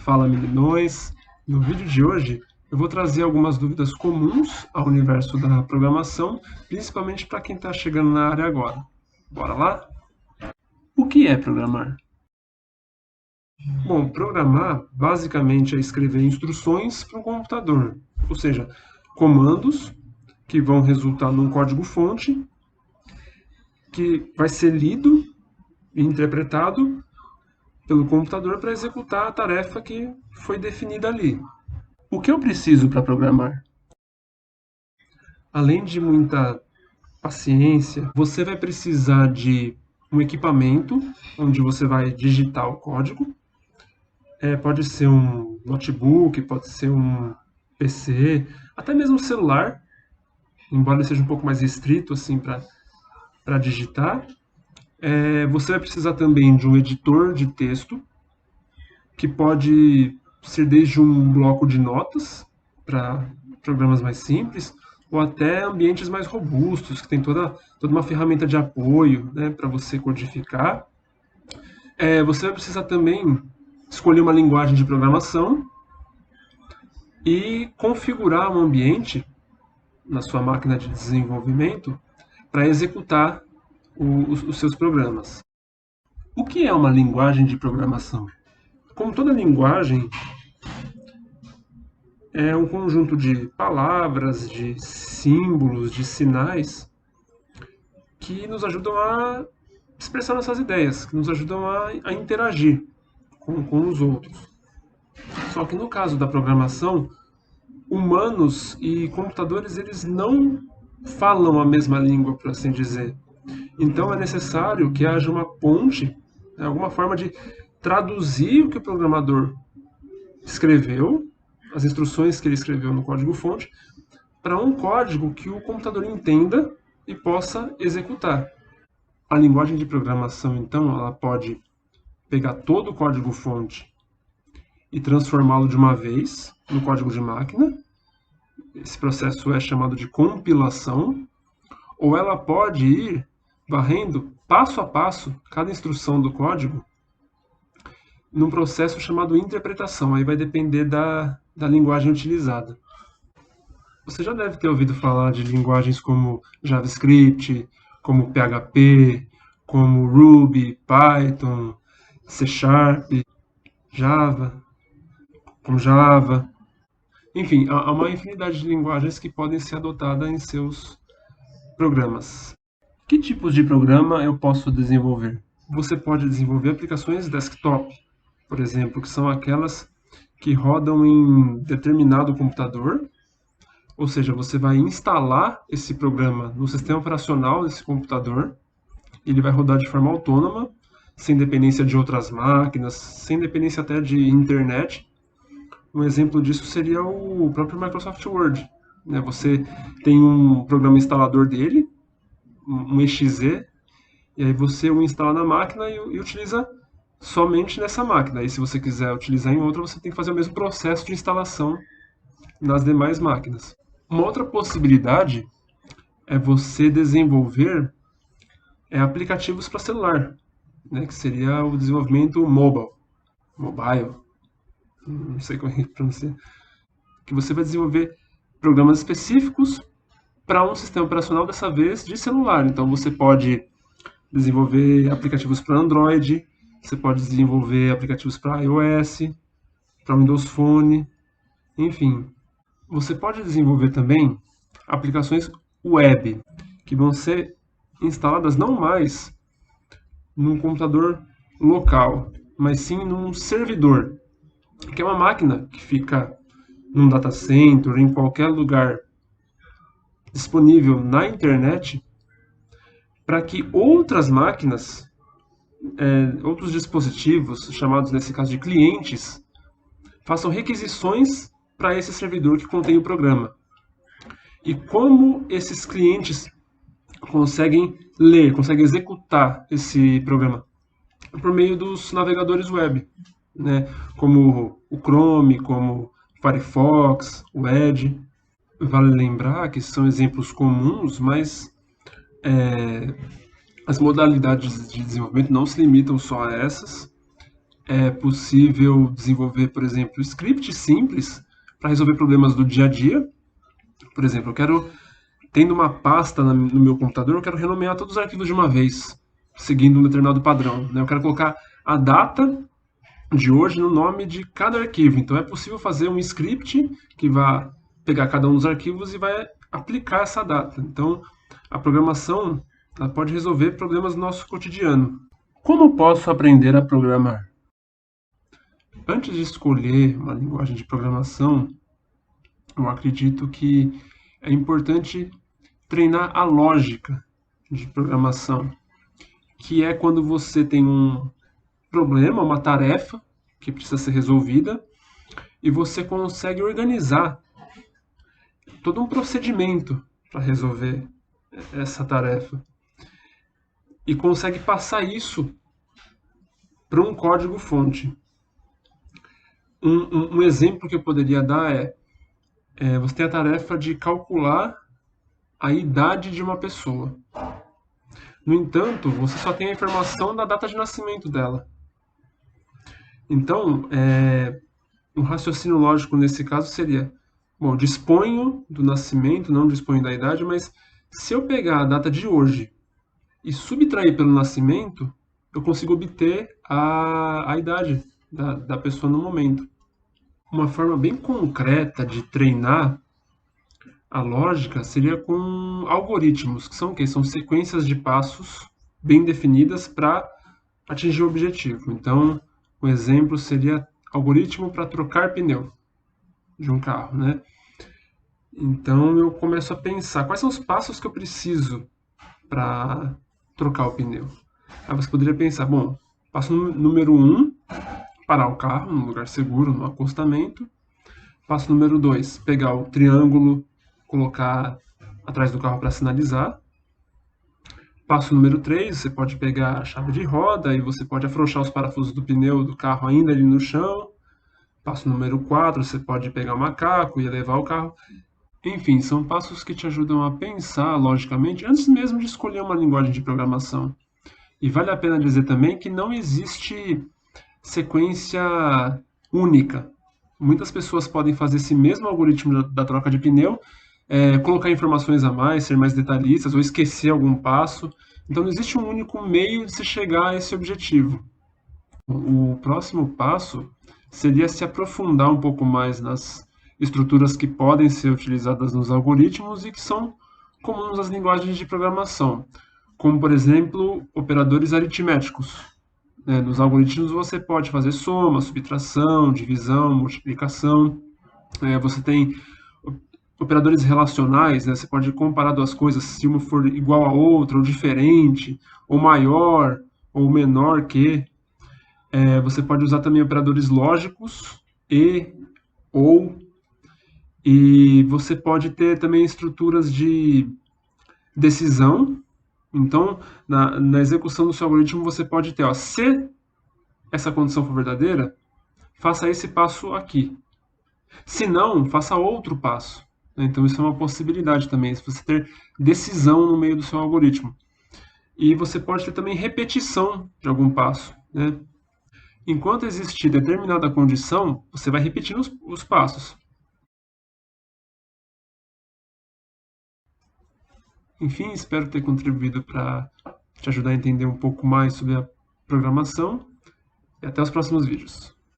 Fala, meninões! No vídeo de hoje eu vou trazer algumas dúvidas comuns ao universo da programação, principalmente para quem está chegando na área agora. Bora lá? O que é programar? Bom, programar basicamente é escrever instruções para um computador, ou seja, comandos que vão resultar num código-fonte que vai ser lido e interpretado pelo computador para executar a tarefa que foi definida ali. O que eu preciso para programar? Além de muita paciência, você vai precisar de um equipamento onde você vai digitar o código. Pode ser um notebook, pode ser um PC, até mesmo um celular, embora ele seja um pouco mais restrito assim para digitar. Você vai precisar também de um editor de texto, que pode ser desde um bloco de notas para programas mais simples, ou até ambientes mais robustos, que tem toda uma ferramenta de apoio, né, para você codificar. Você vai precisar também escolher uma linguagem de programação e configurar um ambiente na sua máquina de desenvolvimento para executar os seus programas. O que é uma linguagem de programação? Como toda linguagem, é um conjunto de palavras, de símbolos, de sinais que nos ajudam a expressar nossas ideias, que nos ajudam a interagir com os outros. Só que no caso da programação, humanos e computadores eles não falam a mesma língua, por assim dizer. Então é necessário que haja uma ponte, né, alguma forma de traduzir o que o programador escreveu, as instruções que ele escreveu no código-fonte, para um código que o computador entenda e possa executar. A linguagem de programação, então, ela pode pegar todo o código-fonte e transformá-lo de uma vez no código de máquina. Esse processo é chamado de compilação. Ou ela pode ir varrendo passo a passo cada instrução do código num processo chamado interpretação. Aí vai depender da linguagem utilizada. Você já deve ter ouvido falar de linguagens como JavaScript, como PHP, como Ruby, Python, C Sharp, Java, como Java. Enfim, há uma infinidade de linguagens que podem ser adotadas em seus programas. Que tipos de programa eu posso desenvolver? Você pode desenvolver aplicações desktop, por exemplo, que são aquelas que rodam em determinado computador. Ou seja, você vai instalar esse programa no sistema operacional desse computador, ele vai rodar de forma autônoma, sem dependência de outras máquinas, sem dependência até de internet. Um exemplo disso seria o próprio Microsoft Word, né? Você tem um programa instalador dele, um exe, e aí você o instala na máquina e utiliza somente nessa máquina. E se você quiser utilizar em outra, você tem que fazer o mesmo processo de instalação nas demais máquinas. Uma outra possibilidade é você desenvolver aplicativos para celular, né, que seria o desenvolvimento mobile, não sei como é que pronuncia, que você vai desenvolver programas específicos para um sistema operacional, dessa vez de celular. Então você pode desenvolver aplicativos para Android, você pode desenvolver aplicativos para iOS, para Windows Phone, enfim. Você pode desenvolver também aplicações web, que vão ser instaladas não mais num computador local, mas sim num servidor, que é uma máquina que fica num data center, em qualquer lugar disponível na internet, para que outras máquinas, outros dispositivos, chamados nesse caso de clientes, façam requisições para esse servidor que contém o programa. E como esses clientes conseguem ler, conseguem executar esse programa? Por meio dos navegadores web, né? Como o Chrome, como o Firefox, o Edge. Vale lembrar que são exemplos comuns, mas as modalidades de desenvolvimento não se limitam só a essas. é possível desenvolver, por exemplo, scripts simples para resolver problemas do dia a dia. Por exemplo, tendo uma pasta no meu computador, eu quero renomear todos os arquivos de uma vez, seguindo um determinado padrão, né? Eu quero colocar a data de hoje no nome de cada arquivo. Então é possível fazer um script que vai pegar cada um dos arquivos e vai aplicar essa data. Então a programação ela pode resolver problemas do nosso cotidiano. Como posso aprender a programar? Antes de escolher uma linguagem de programação, eu acredito que é importante treinar a lógica de programação, que é quando você tem um problema, uma tarefa que precisa ser resolvida e você consegue organizar todo um procedimento para resolver essa tarefa e consegue passar isso para um código-fonte. Um exemplo que eu poderia dar você tem a tarefa de calcular a idade de uma pessoa. No entanto, você só tem a informação da data de nascimento dela. Então, um raciocínio lógico nesse caso seria: bom, disponho do nascimento, não disponho da idade, mas se eu pegar a data de hoje e subtrair pelo nascimento, eu consigo obter a idade da pessoa no momento. Uma forma bem concreta de treinar a lógica seria com algoritmos, que são o quê? São sequências de passos bem definidas para atingir o objetivo. Então, um exemplo seria algoritmo para trocar pneu de um carro, né? Então eu começo a pensar quais são os passos que eu preciso para trocar o pneu. Aí você poderia pensar, bom, passo número 1, parar o carro num lugar seguro, no acostamento. Passo número 2, pegar o triângulo, colocar atrás do carro para sinalizar. Passo número 3, você pode pegar a chave de roda e você pode afrouxar os parafusos do pneu do carro ainda ali no chão. Passo número 4, você pode pegar o macaco e levar o carro. Enfim, são passos que te ajudam a pensar logicamente antes mesmo de escolher uma linguagem de programação. E vale a pena dizer também que não existe sequência única. Muitas pessoas podem fazer esse mesmo algoritmo da troca de pneu, colocar informações a mais, ser mais detalhistas ou esquecer algum passo. Então não existe um único meio de se chegar a esse objetivo. O próximo passo seria se aprofundar um pouco mais nas estruturas que podem ser utilizadas nos algoritmos e que são comuns às linguagens de programação, como, por exemplo, operadores aritméticos. Nos algoritmos você pode fazer soma, subtração, divisão, multiplicação. Você tem operadores relacionais, né? Você pode comparar duas coisas, se uma for igual a outra, ou diferente, ou maior, ou menor que. Você pode usar também operadores lógicos ou, e você pode ter também estruturas de decisão. Então, na execução do seu algoritmo, você pode ter, se essa condição for verdadeira, faça esse passo aqui. Se não, faça outro passo. Então, isso é uma possibilidade também, se você ter decisão no meio do seu algoritmo. E você pode ter também repetição de algum passo, né? Enquanto existir determinada condição, você vai repetindo os passos. Enfim, espero ter contribuído para te ajudar a entender um pouco mais sobre a programação e até os próximos vídeos.